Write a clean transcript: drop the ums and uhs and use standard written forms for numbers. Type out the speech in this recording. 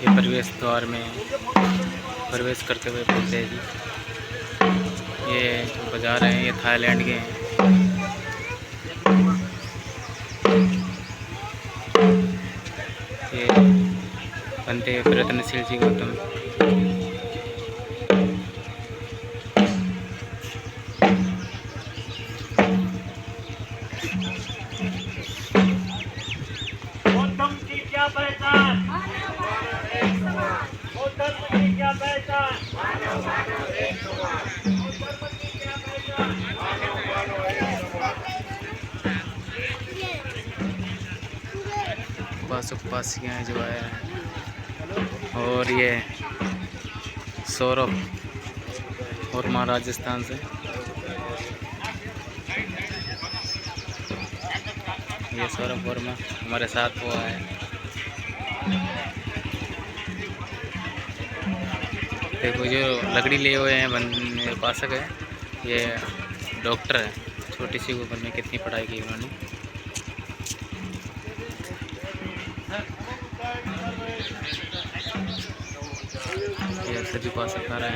ये प्रवेश द्वार में प्रवेश करते हुए बोलते हैं जी। ये जो बाजार हैं ये थाईलैंड के हैं। ये बनते प्रयत्नशील जी गौतम। गौतम की क्या पहचान? गौतम की क्या पहचान? उपासक उपासिकाएँ जो आए हैं और ये सौरभ और माँ राजस्थान से। ये सौरभ वर्मा हमारे साथ हुआ है। देखो जो लकड़ी लिए हुए हैं उपासक है, ये डॉक्टर है। छोटी सी उम्र में कितनी पढ़ाई की उन्होंने। ये सभी उपासक आ रहे हैं।